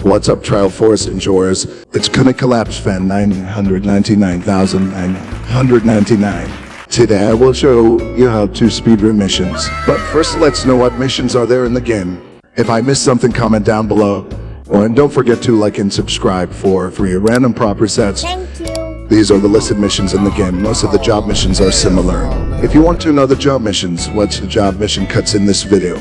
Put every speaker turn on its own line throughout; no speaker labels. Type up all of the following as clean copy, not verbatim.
What's up, Trial Forest enjoyers? It's gonna collapse fan 999,999. Today I will show you how to speedrun missions. But first, let's know what missions are there in the game. If I missed something, comment down below. Oh, and don't forget to like and subscribe for free random prop resets.
Thank you.
These are the listed missions in the game. Most of the job missions are similar. If you want to know the job missions, watch the job mission cuts in this video.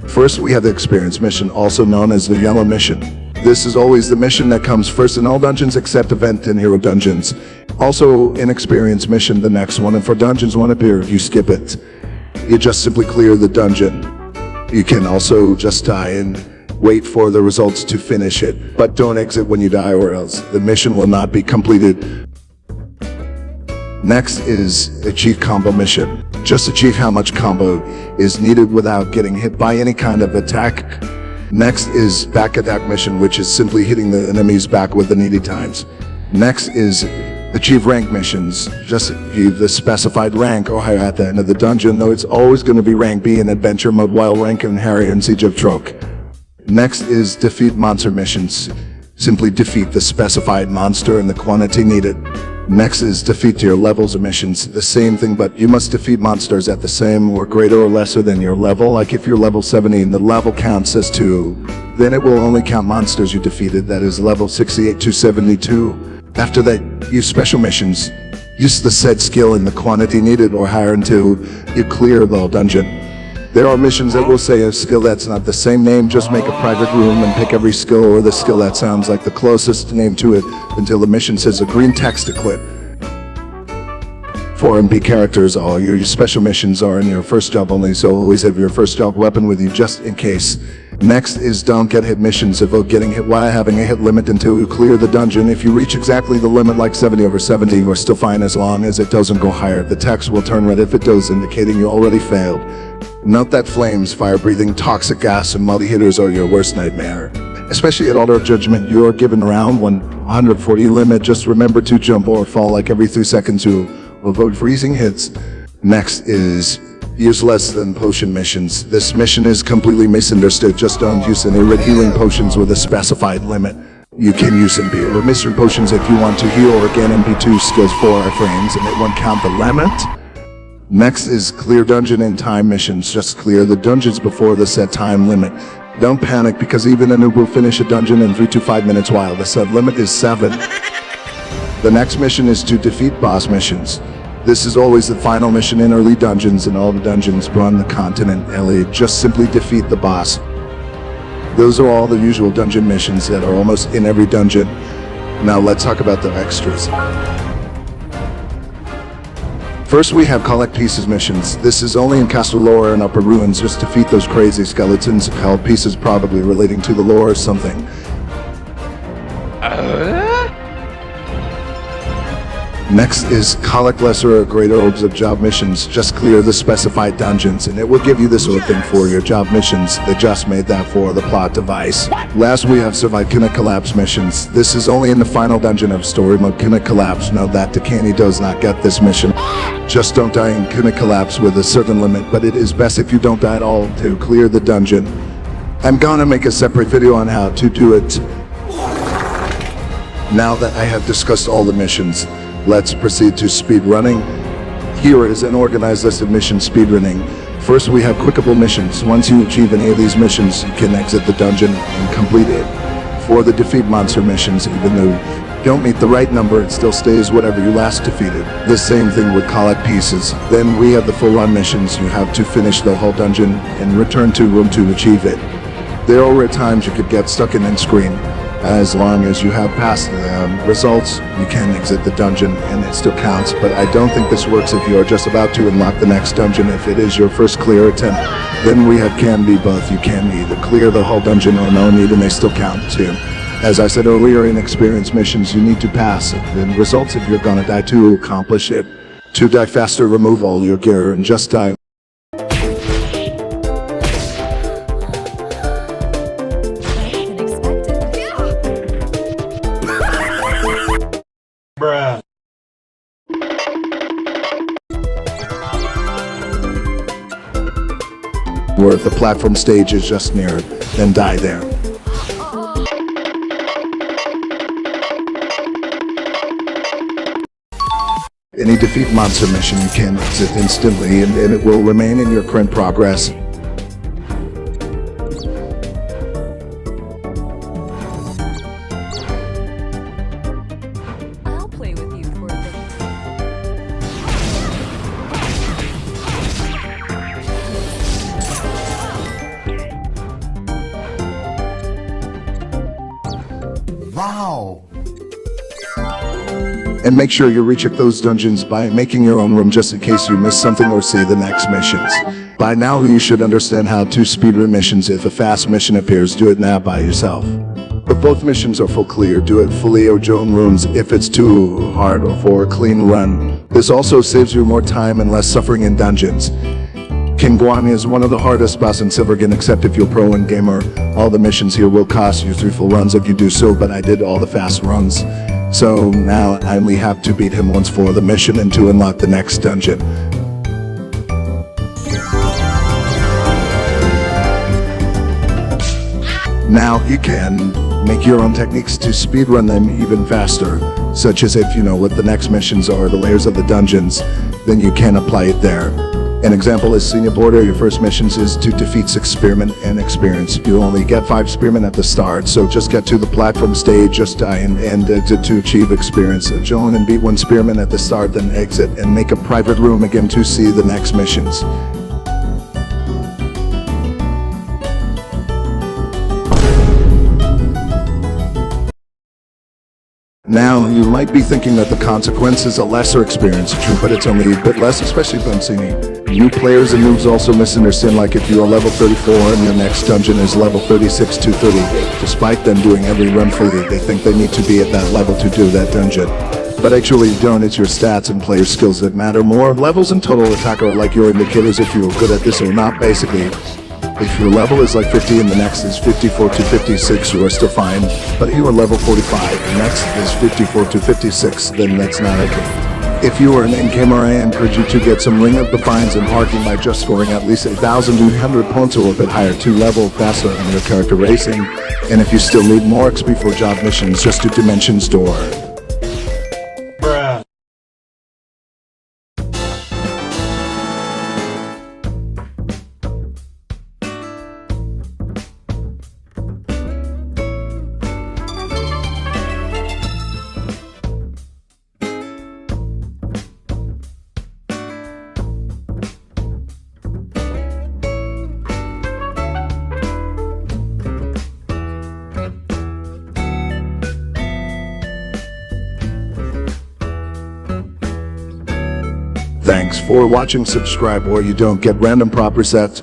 First, we have the experience mission, also known as the yellow mission. This is always the mission that comes first in all dungeons except event and hero dungeons. Also, in experience mission, the next one, and for dungeons won't appear if you skip it. You just simply clear the dungeon. You can also just die and wait for the results to finish it, but don't exit when you die or else the mission will not be completed. Next is achieve combo mission. Just achieve how much combo is needed without getting hit by any kind of attack. Next is back attack mission, which is simply hitting the enemy's back with the needy times. Next is achieve rank missions. Just achieve the specified rank or higher at the end of the dungeon, though it's always going to be rank B in adventure mode while rank in Harry and Siege of Troke. Next is defeat monster missions. Simply defeat the specified monster in the quantity needed. Next is defeat your levels of missions. The same thing, but you must defeat monsters at the same or greater or lesser than your level. Like if you're level 70 and the level counts as 2, then it will only count monsters you defeated, that is level 68 to 72. After that, use special missions. Use the said skill in the quantity needed or higher until you clear the whole dungeon. There are missions that will say a skill that's not the same name, just make a private room and pick every skill or the skill that sounds like the closest name to it until the mission says a green text to clip. For MP characters, all your special missions are in your first job only, so always have your first job weapon with you just in case. Next is don't get hit missions. Avoid getting hit while having a hit limit until you clear the dungeon. If you reach exactly the limit, like 70 over 70, you are still fine as long as it doesn't go higher. The text will turn red if it does, indicating you already failed. Note that flames, fire-breathing, toxic gas, and multi-hitters are your worst nightmare. Especially at Altar of Judgment, you are given around 140 limit. Just remember to jump or fall like every 3 seconds to avoid freezing hits. Next is use less than potion missions. This mission is completely misunderstood. Just don't use any red healing potions with a specified limit. You can use MP or mystery potions if you want to heal or gain MP2 skills for frames, and it won't count the limit. Next is clear dungeon in time missions. Just clear the dungeons before the set time limit. Don't panic because even a noob will finish a dungeon in 3 to 5 minutes while the set limit is 7. The next mission is to defeat boss missions. This is always the final mission in early dungeons, and all the dungeons run the continent LA. Just simply defeat the boss. Those are all the usual dungeon missions that are almost in every dungeon. Now let's talk about the extras. First, we have collect pieces missions. This is only in Castle Lore and Upper Ruins. Just defeat those crazy skeletons. Held pieces probably relating to the lore or something. Next is collect lesser or greater orbs of job missions. Just clear the specified dungeons and it will give you this sort of thing for your job missions. They just made that for the plot device. Last, we have survive Kina Collapse missions. This is only in the final dungeon of story mode Kina Collapse. Note that Takani does not get this mission. Just don't die in Kina Collapse with a certain limit, but it is best if you don't die at all to clear the dungeon. I'm gonna make a separate video on how to do it. Now that I have discussed all the missions, let's proceed to speedrunning. Here is an organized list of missions speedrunning. First, we have clickable missions. Once you achieve any of these missions, you can exit the dungeon and complete it. For the defeat monster missions, even though you don't meet the right number, it still stays whatever you last defeated. The same thing with collect pieces. Then we have the full run missions. You have to finish the whole dungeon and return to room to achieve it. There are times you could get stuck in end screen. As long as you have passed the results, you can exit the dungeon and it still counts, but I don't think this works if you are just about to unlock the next dungeon. If it is your first clear attempt, then we have can be both. You can either clear the whole dungeon or no need, and they still count too. As I said earlier, in experience missions, you need to pass the results if you're gonna die to accomplish it. To die faster, remove all your gear and just die.
Bruh.
Where the platform stage is just near it, then die there. any defeat monster mission, you can exit instantly and it will remain in your current progress.
I'll play with you for a bit.
Wow!
And make sure you recheck those dungeons by making your own room just in case you miss something or see the next missions. By now you should understand how to speedrun missions. If a fast mission appears, do it now by yourself. If both missions are full clear, do it fully or join runes if it's too hard or for a clean run. This also saves you more time and less suffering in dungeons. King Guan is one of the hardest boss in Silvergun, except if you're pro and gamer. All the missions here will cost you 3 full runs if you do so, but I did all the fast runs. So now I only have to beat him once for the mission and to unlock the next dungeon. Now you can make your own techniques to speedrun them even faster, such as if you know what the next missions are, the layers of the dungeons, then you can apply it there. An example is Senior Border. Your first missions is to defeat 6 spearmen and experience. You only get 5 spearmen at the start, so just get to the platform stage, just die and to achieve experience. Join and beat 1 spearman at the start, then exit and make a private room again to see the next missions. Now, you might be thinking that the consequence is a lesser experience, true, but it's only a bit less, especially if I'm seeing new players and noobs also misunderstand, like if you are level 34 and your next dungeon is level 36 to 30. Despite them doing every run for you, they think they need to be at that level to do that dungeon. But actually you don't, it's your stats and player skills that matter more. Levels and total attack are like your indicators if you're good at this or not, basically. If your level is like 50 and the next is 54 to 56, you are still fine. But if you are level 45 and next is 54 to 56, then that's not okay. If you are an in-gamer, I encourage you to get some Ring of the Vines and Harking by just scoring at least 1,200 points or a bit higher to level faster in your character racing. And if you still need more XP for job missions, just do Dimension Store. Thanks for watching. Subscribe or you don't get random prop resets.